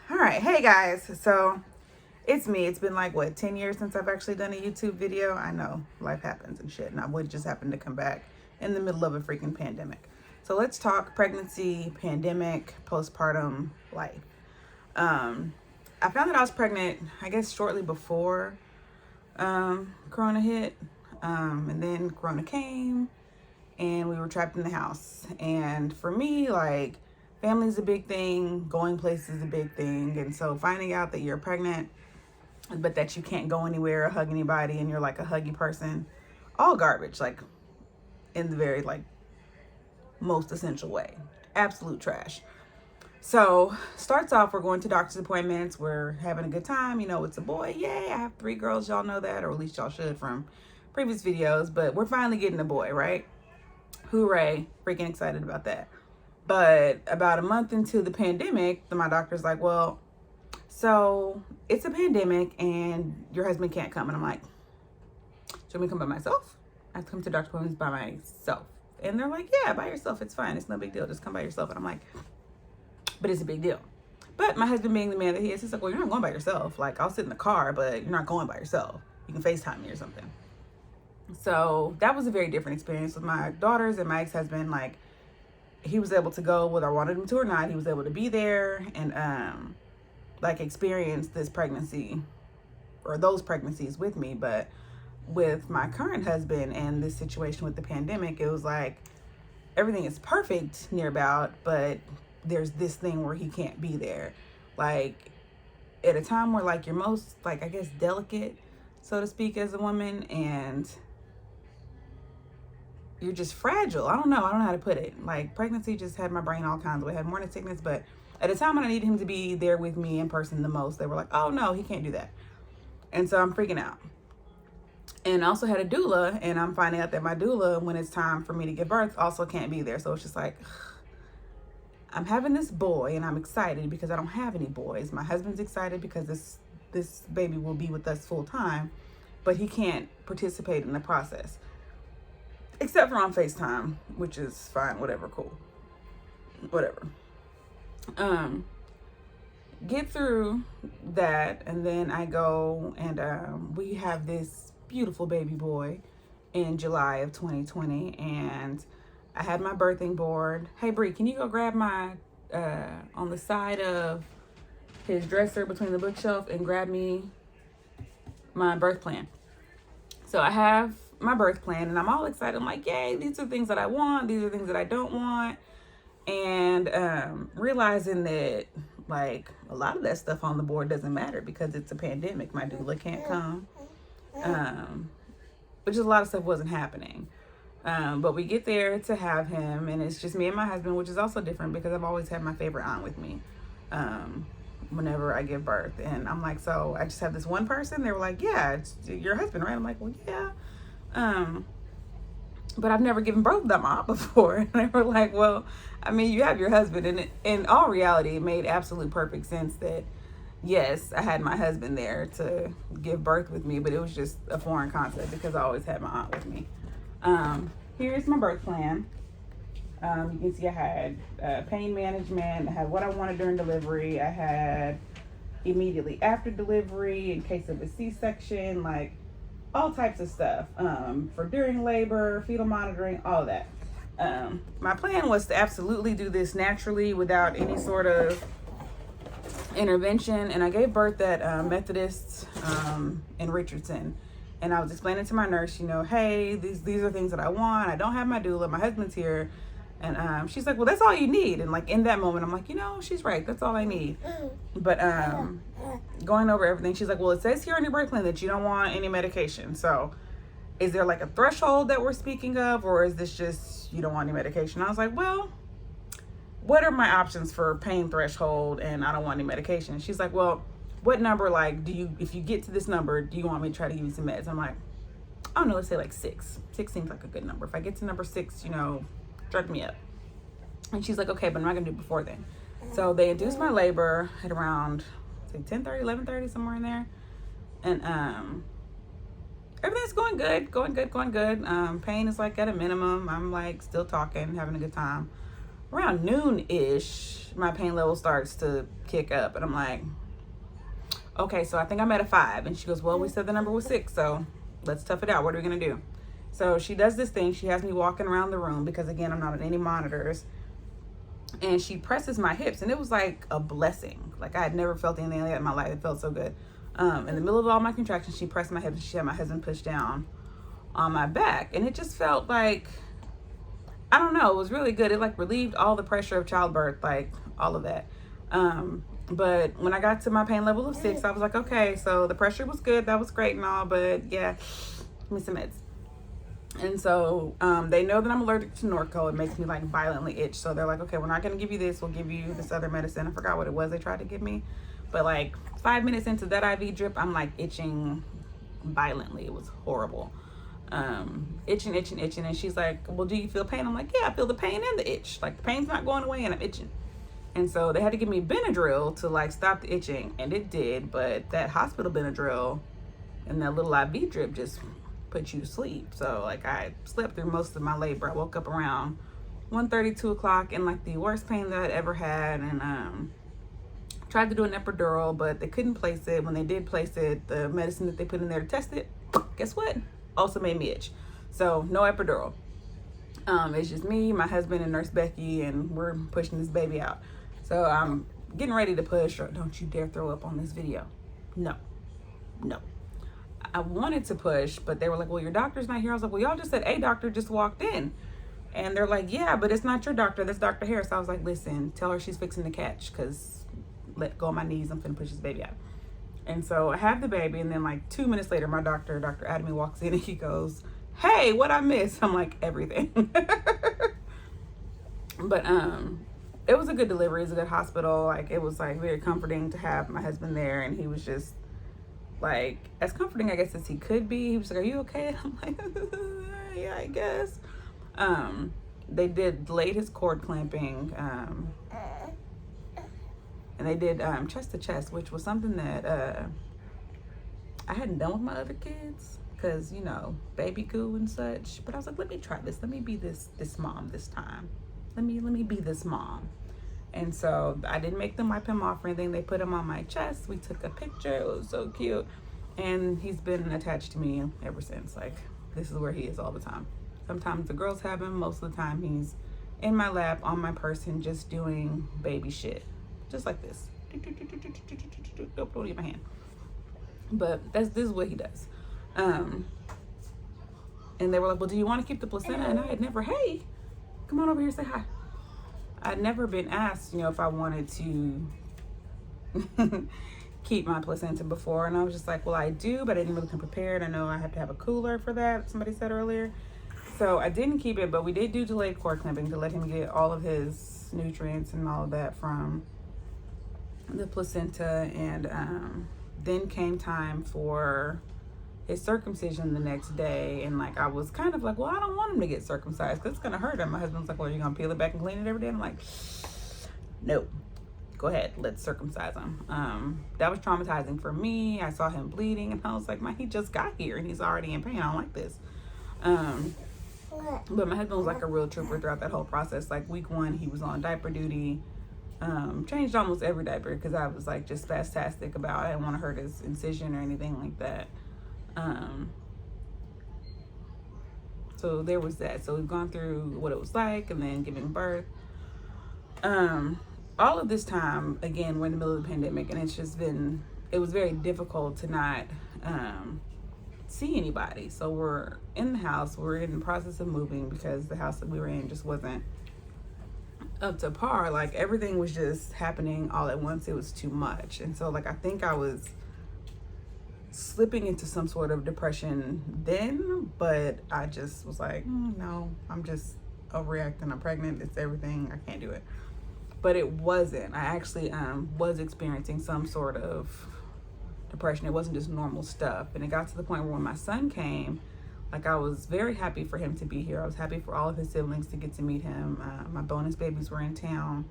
All right, hey guys, so it's me. It's been like, what, 10 years since I've actually done a YouTube video? I know, life happens and shit, and I would just happen to come back in the middle of a freaking pandemic. So let's talk pregnancy, pandemic, postpartum life. I found that I was pregnant, I guess, shortly before Corona hit, and then Corona came, and we were trapped in the house. And for me, like, family's a big thing, going places is a big thing, and so finding out that you're pregnant but that you can't go anywhere or hug anybody and you're like a huggy person, all garbage, like in the very like most essential way, absolute trash. So starts off, we're going to doctor's appointments, we're having a good time, you know, it's a boy, yay, I have 3 girls, y'all know that, or at least y'all should from previous videos, but we're finally getting a boy, right? Hooray, freaking excited about that. But about a month into the pandemic, my doctor's like, well, so it's a pandemic and your husband can't come. And I'm like, should we come by myself? I have to come to doctor's appointments by myself. And they're like, yeah, by yourself, it's fine. It's no big deal. Just come by yourself. And I'm like, but it's a big deal. But my husband, being the man that he is, he's like, well, you're not going by yourself. Like, I'll sit in the car, but you're not going by yourself. You can FaceTime me or something. So that was a very different experience with my daughters and my ex-husband. Like, he was able to go whether I wanted him to or not. He was able to be there and like experience this pregnancy or those pregnancies with me. But with my current husband and this situation with the pandemic, it was like everything is perfect near about, but there's this thing where he can't be there. Like at a time where like you're most like, I guess, delicate, so to speak, as a woman, and you're just fragile. I don't know how to put it. Like pregnancy just had my brain all kinds of way. I had morning sickness, but at a time when I needed him to be there with me in person the most, they were like, oh no, he can't do that. And so I'm freaking out. And I also had a doula, and I'm finding out that my doula, when it's time for me to give birth, also can't be there. So it's just like, I'm having this boy and I'm excited because I don't have any boys. My husband's excited because this baby will be with us full time, but he can't participate in the process. Except for on FaceTime, which is fine, whatever, cool. Whatever. Get through that, and then I go and we have this beautiful baby boy in July of 2020, and I had my birthing board. Hey, Britt, can you go grab my, on the side of his dresser between the bookshelf and grab me my birth plan? So I have my birth plan and I'm all excited. I'm like, yay, these are things that I want. These are things that I don't want. And realizing that like a lot of that stuff on the board doesn't matter because it's a pandemic. My doula can't come. But just a lot of stuff wasn't happening. But we get there to have him, and it's just me and my husband, which is also different because I've always had my favorite aunt with me whenever I give birth. And I'm like, so I just have this one person? They were like, yeah, it's your husband, right? I'm like, well, yeah. But I've never given birth to them aunt before. And they were like, well, I mean, you have your husband. And in all reality, it made absolute perfect sense that, yes, I had my husband there to give birth with me, but it was just a foreign concept because I always had my aunt with me. Here's my birth plan. You can see I had pain management. I had what I wanted during delivery. I had immediately after delivery in case of a C-section, like all types of stuff for during labor, fetal monitoring, all of that. My plan was to absolutely do this naturally without any sort of intervention, and I gave birth at Methodist in Richardson. And I was explaining to my nurse, you know, hey, these are things that I want. I don't have my doula. My husband's here. And she's like, well, that's all you need. And like in that moment, I'm like, you know, she's right. That's all I need. But going over everything, she's like, well, it says here on your birth plan that you don't want any medication. So is there like a threshold that we're speaking of, or is this just you don't want any medication? I was like, well, what are my options for pain threshold and I don't want any medication? And she's like, well, what number, like, if you get to this number, do you want me to try to give you some meds? I'm like, I don't know, let's say like 6. 6 seems like a good number. If I get to number 6, you know, drug me up. And she's like, okay, but I'm not gonna do it before then. So they induced my labor at around, say 10:30, 11:30, somewhere in there. And everything's it's going good, going good, going good. Pain is like at a minimum. I'm like still talking, having a good time. Around noon-ish, my pain level starts to kick up, and I'm like, okay, so I think I'm at a 5. And she goes, well, we said the number was 6, so let's tough it out. What are we gonna do? So she does this thing. She has me walking around the room because, again, I'm not on any monitors. And she presses my hips, and it was like a blessing. Like I had never felt anything like that in my life. It felt so good. In the middle of all my contractions, she pressed my hips, and she had my husband pushed down on my back. And it just felt like, I don't know, it was really good. It like relieved all the pressure of childbirth, like all of that. But when I got to my pain level of 6, I was like, okay, so the pressure was good. That was great and all, but yeah, give me some meds. And so they know that I'm allergic to Norco. It makes me like violently itch. So they're like, okay, we're not going to give you this. We'll give you this other medicine. I forgot what it was they tried to give me. But like 5 minutes into that IV drip, I'm like itching violently. It was horrible. Itching. And she's like, well, do you feel pain? I'm like, yeah, I feel the pain and the itch. Like the pain's not going away and I'm itching. And so they had to give me Benadryl to like stop the itching. And it did. But that hospital Benadryl and that little IV drip just put you to sleep. So like I slept through most of my labor. I woke up around 1:30, 2 o'clock in like the worst pain that I'd ever had, and tried to do an epidural, but they couldn't place it. When they did place it, the medicine that they put in there to test it, guess what, also made me itch. So no epidural. It's just me, my husband, and Nurse Becky, and we're pushing this baby out. So I'm getting ready to push. Or don't you dare throw up on this video. No. I wanted to push, but they were like, well, your doctor's not here. I was like, well, y'all just said a doctor just walked in. And they're like, yeah, but it's not your doctor. That's Dr. Harris. I was like, listen, tell her she's fixing to catch, because let go of my knees. I'm finna push this baby out. And so I have the baby, and then like 2 minutes later, my doctor, Dr. Adamy, walks in and he goes, hey, what I missed? I'm like, everything. But it was a good delivery. It was a good hospital. Like it was like very comforting to have my husband there, and he was just like as comforting, I guess, as he could be. He was like, are you okay? I'm like, yeah, I guess. They delayed his cord clamping, and they did chest to chest, which was something that I hadn't done with my other kids, because you know, baby goo and such. But I was like, let me try this. Let me be this mom this time. Let me be this mom. And so I didn't make them wipe him off or anything. They put him on my chest. We took a picture. It was so cute. And he's been attached to me ever since. Like, this is where he is all the time. Sometimes the girls have him. Most of the time he's in my lap, on my person, just doing baby shit. Just like this. Don't eat my hand. But this is what he does. And they were like, well, do you want to keep the placenta? And I had never, hey, come on over here, say hi. I'd never been asked, you know, if I wanted to keep my placenta before. And I was just like, well, I do, but I didn't really come prepared. I know I have to have a cooler for that, somebody said earlier. So I didn't keep it, but we did do delayed cord clamping to let him get all of his nutrients and all of that from the placenta. And then came time for his circumcision the next day, and like I was kind of like, well, I don't want him to get circumcised because it's gonna hurt him. My husband's like, well, are you gonna peel it back and clean it every day? I'm like, no, go ahead, let's circumcise him. That was traumatizing for me. I saw him bleeding, and I was like, man, he just got here and he's already in pain. I don't like this. But my husband was like a real trooper throughout that whole process. Like week 1, he was on diaper duty. Changed almost every diaper because I was like just spastastic about I didn't want to hurt his incision or anything like that. So there was that. So we've gone through what it was like, and then giving birth. All of this time, again, we're in the middle of the pandemic, and it's just been, it was very difficult to not see anybody. So we're in the house, we're in the process of moving because the house that we were in just wasn't up to par. Like everything was just happening all at once. It was too much. And so like I think I was slipping into some sort of depression then, but I just was like, no, I'm just overreacting. I'm pregnant. It's everything. I can't do it. But it wasn't. I actually was experiencing some sort of depression. It wasn't just normal stuff. And it got to the point where when my son came, like I was very happy for him to be here. I was happy for all of his siblings to get to meet him. My bonus babies were in town.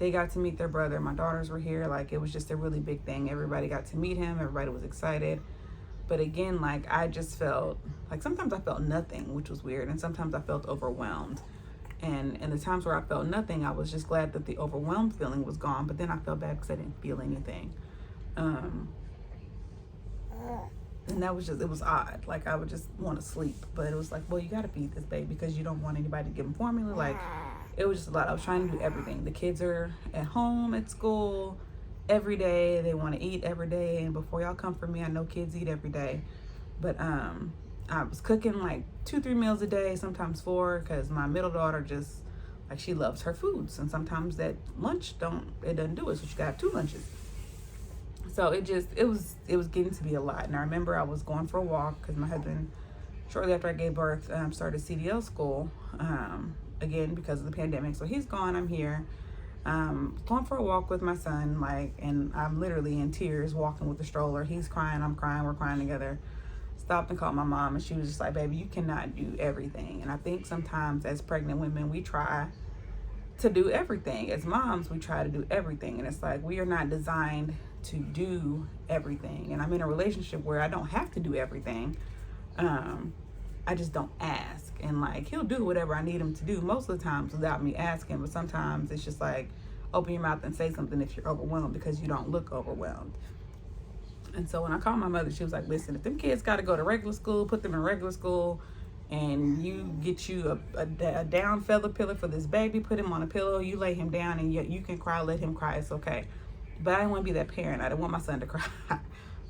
They got to meet their brother. My daughters were here. Like, it was just a really big thing. Everybody got to meet him. Everybody was excited. But again, like, I just felt like sometimes I felt nothing, which was weird, and sometimes I felt overwhelmed. And the times where I felt nothing, I was just glad that the overwhelmed feeling was gone, but then I felt bad because I didn't feel anything. And that was just, it was odd. Like, I would just want to sleep, but it was like, well, you got to feed this baby because you don't want anybody to give him formula. Like, it was just a lot. I was trying to do everything. The kids are at home, at school, every day. They want to eat every day. And before y'all come for me, I know kids eat every day. But I was cooking like 2-3 meals a day, sometimes 4, because my middle daughter just, like, she loves her foods. And sometimes that lunch doesn't do it. So she got to have 2 lunches. So it was getting to be a lot. And I remember I was going for a walk because my husband, shortly after I gave birth, started CDL school, again, because of the pandemic. So he's gone, I'm here, going for a walk with my son, like, and I'm literally in tears walking with the stroller. He's crying, I'm crying, we're crying together. Stopped and called my mom, and she was just like, baby, you cannot do everything. And I think sometimes as pregnant women, we try to do everything. As moms, we try to do everything. And it's like, we are not designed to do everything. And I'm in a relationship where I don't have to do everything. I just don't ask. And like, he'll do whatever I need him to do most of the times without me asking. But sometimes it's just like, open your mouth and say something if you're overwhelmed, because you don't look overwhelmed. And so when I called my mother, she was like, listen, if them kids got to go to regular school, put them in regular school, and you get you a down feather pillow for this baby, put him on a pillow, you lay him down, and you can cry, let him cry, it's okay. But I didn't want to be that parent. I didn't want my son to cry.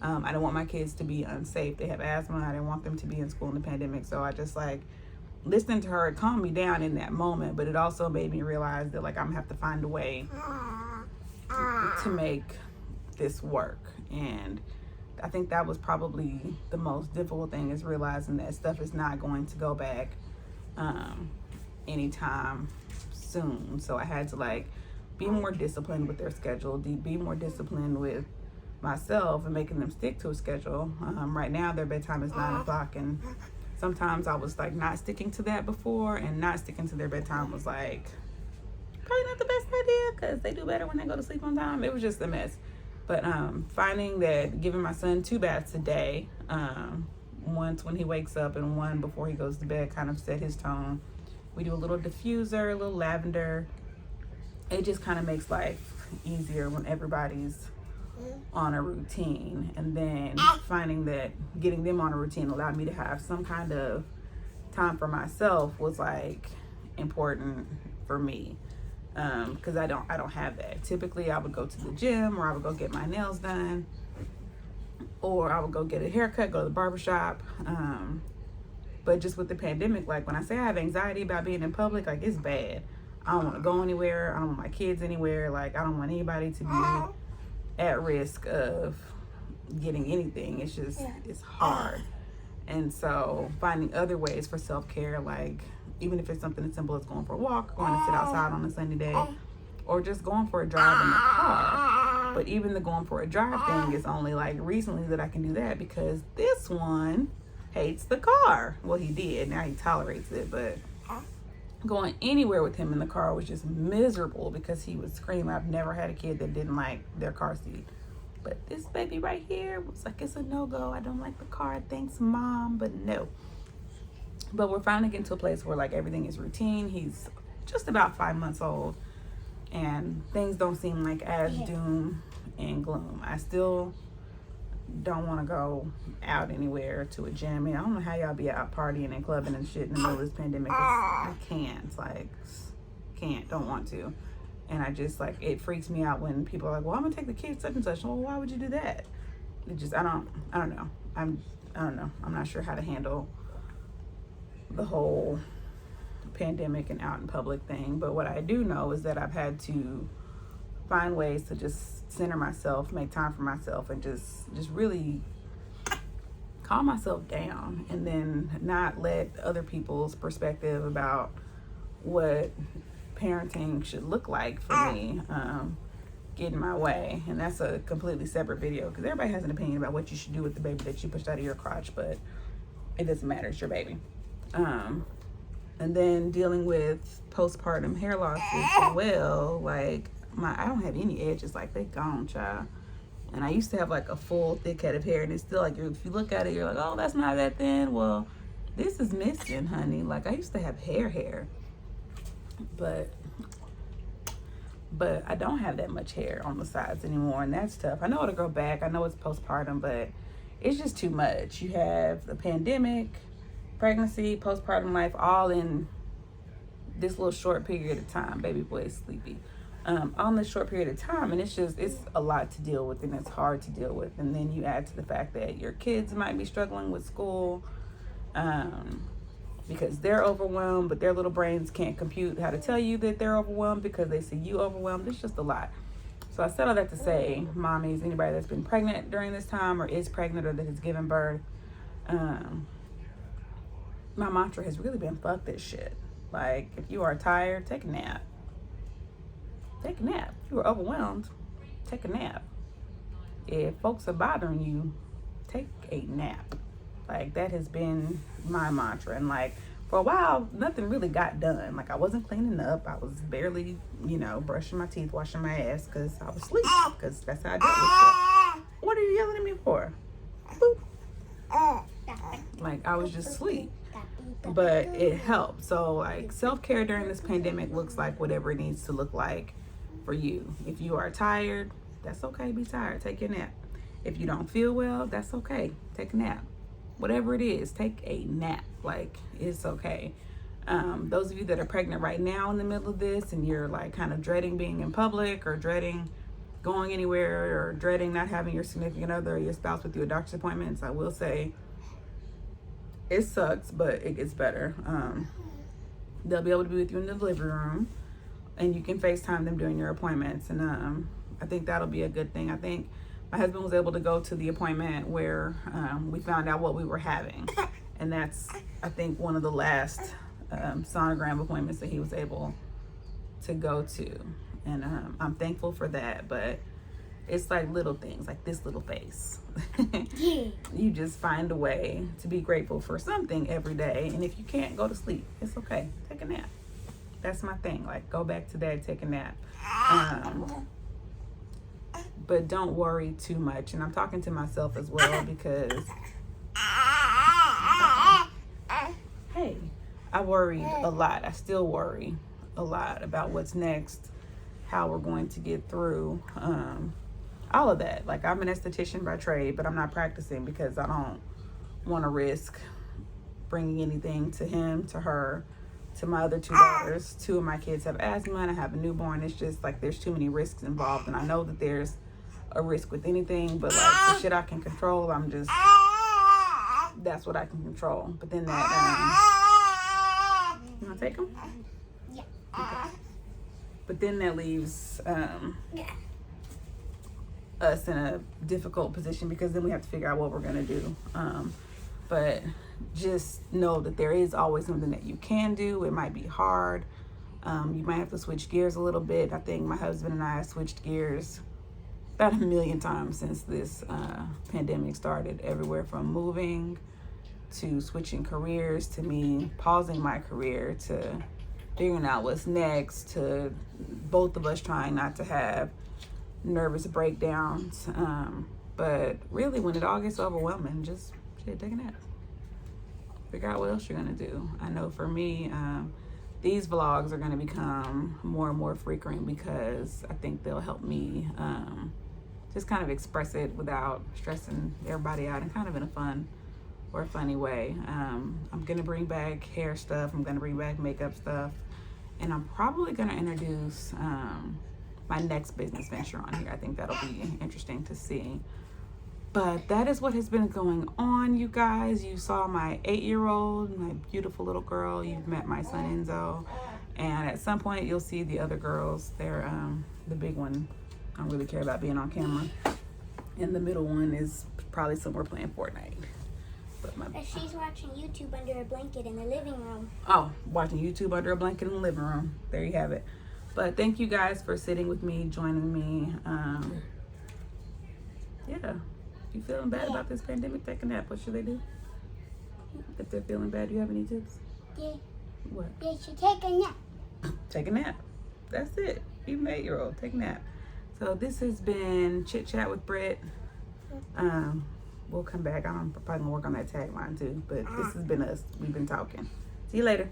I didn't want my kids to be unsafe. They have asthma. I didn't want them to be in school in the pandemic. So I just, like, listening to her, it calmed me down in that moment, but it also made me realize that, like, I'm gonna have to find a way to make this work. And I think that was probably the most difficult thing, is realizing that stuff is not going to go back anytime soon. So I had to, like, be more disciplined with their schedule, be more disciplined with myself and making them stick to a schedule. Right now their bedtime is 9 o'clock, and sometimes I was like not sticking to that before, and not sticking to their bedtime was like probably not the best idea, because they do better when they go to sleep on time. It was just a mess. But finding that giving my son 2 baths a day, once when he wakes up and one before he goes to bed, kind of set his tone. We do a little diffuser, a little lavender. It just kind of makes life easier when everybody's on a routine. And then finding that getting them on a routine allowed me to have some kind of time for myself was like important for me, because I don't have that. Typically I would go to the gym, or I would go get my nails done, or I would go get a haircut, go to the barbershop. But just with the pandemic, like, when I say I have anxiety about being in public, like, it's bad. I don't want to go anywhere. I don't want my kids anywhere. Like, I don't want anybody to be at risk of getting anything. It's just, it's hard. And so finding other ways for self-care, like, even if it's something as simple as going for a walk, going to sit outside on a sunny day, or just going for a drive in the car. But even the going for a drive thing is only like recently that I can do that, because this one hates the car. Well, he did. Now he tolerates it, but going anywhere with him in the car was just miserable because he would scream. I've never had a kid that didn't like their car seat. But this baby right here was like, it's a no-go. I don't like the car. Thanks, Mom, but no. But we're finally getting to a place where, like, everything is routine. He's just about 5 months old, and things don't seem like as doom and gloom. I still don't want to go out anywhere to a gym. I mean, I don't know how y'all be out partying and clubbing and shit in the middle of this pandemic. I can't, like, don't want to. And I just, like, it freaks me out when people are like, well, I'm gonna take the kids such and such. Well, why would you do that? It just, I don't know. I don't know. I'm not sure how to handle the whole pandemic and out in public thing. But what I do know is that I've had to find ways to just center myself, make time for myself, and just really calm myself down, and then not let other people's perspective about what parenting should look like for me get in my way. And that's a completely separate video, because everybody has an opinion about what you should do with the baby that you pushed out of your crotch, but it doesn't matter, it's your baby. And then dealing with postpartum hair loss as well. Like, I don't have any edges, like, they gone, child. And I used to have like a full thick head of hair, and it's still like, if you look at it, you're like, oh, that's not that thin. Well, This is missing, honey. Like, I used to have hair, but I don't have that much hair on the sides anymore, and that's tough. I know it'll grow back. I know it's postpartum, but it's just too much. You have the pandemic, pregnancy, postpartum life, all in this little short period of time. Baby boy is sleepy. All in this short period of time, and it's a lot to deal with, and it's hard to deal with. And then you add to the fact that your kids might be struggling with school, because they're overwhelmed, but their little brains can't compute how to tell you that they're overwhelmed because they see you overwhelmed. It's just a lot. So I said all that to say, mommies, anybody that's been pregnant during this time or is pregnant or that has given birth, my mantra has really been fuck this shit. Like, if you are tired, take a nap. Take a nap. If you are overwhelmed, take a nap. If folks are bothering you, take a nap. Like, that has been my mantra. And like, for a while, nothing really got done. Like, I wasn't cleaning up. I was barely, brushing my teeth, washing my ass, because I was asleep. Because that's how I dealt with stuff. What are you yelling at me for? Boop. Like, I was just asleep. But it helped. So, like, self-care during this pandemic looks like whatever it needs to look like for you. If you are tired, that's okay. Be tired. Take your nap. If you don't feel well, that's okay. Take a nap. Whatever it is, take a nap. Like, it's okay. Those of you that are pregnant right now in the middle of this and you're like kind of dreading being in public or dreading going anywhere or dreading not having your significant other or your spouse with you at doctor's appointments, I will say it sucks, but it gets better. They'll be able to be with you in the living room and you can FaceTime them during your appointments. And I think that'll be a good thing. I think my husband was able to go to the appointment where we found out what we were having. And that's, I think, one of the last sonogram appointments that he was able to go to. And I'm thankful for that. But it's like little things, like this little face. You just find a way to be grateful for something every day. And if you can't, go to sleep. It's okay. Take a nap. That's my thing. Like, go back to bed, take a nap. But don't worry too much. And I'm talking to myself as well because, hey, I worried a lot. I still worry a lot about what's next, how we're going to get through, all of that. Like, I'm an esthetician by trade, but I'm not practicing because I don't want to risk bringing anything to him, to her, to my other two daughters. 2 of my kids have asthma and I have a newborn. It's just like there's too many risks involved, and I know that there's a risk with anything, but like the shit I can control, that's what I can control. But then that you want to take them? Yeah. Okay. But then that leaves us in a difficult position because then we have to figure out what we're going to do. But just know that there is always something that you can do. It might be hard. You might have to switch gears a little bit. I think my husband and I have switched gears about 1 million times since this pandemic started. Everywhere from moving to switching careers to me pausing my career to figuring out what's next to both of us trying not to have nervous breakdowns. But really, when it all gets overwhelming, just take a nap. Figure out what else you're gonna do. I know for me, these vlogs are gonna become more and more frequent because I think they'll help me just kind of express it without stressing everybody out and kind of in a fun or funny way. I'm gonna bring back hair stuff. I'm gonna bring back makeup stuff. And I'm probably gonna introduce my next business venture on here. I think that'll be interesting to see. But that is what has been going on, you guys. You saw my 8-year-old, my beautiful little girl. You've met my son, Enzo. And at some point, you'll see the other girls. They're the big one. I don't really care about being on camera. And the middle one is probably somewhere playing Fortnite. But she's watching YouTube under a blanket in the living room. Oh, watching YouTube under a blanket in the living room. There you have it. But thank you guys for sitting with me, joining me. Yeah. If you're feeling bad about this pandemic, take a nap. What should they do? If they're feeling bad, do you have any tips? Yeah. What? They should take a nap. Take a nap. That's it. Even an 8-year-old, take a nap. So this has been Chit Chat with Britt. we'll come back. I'm probably gonna work on that tagline too. But this has been us. We've been talking. See you later.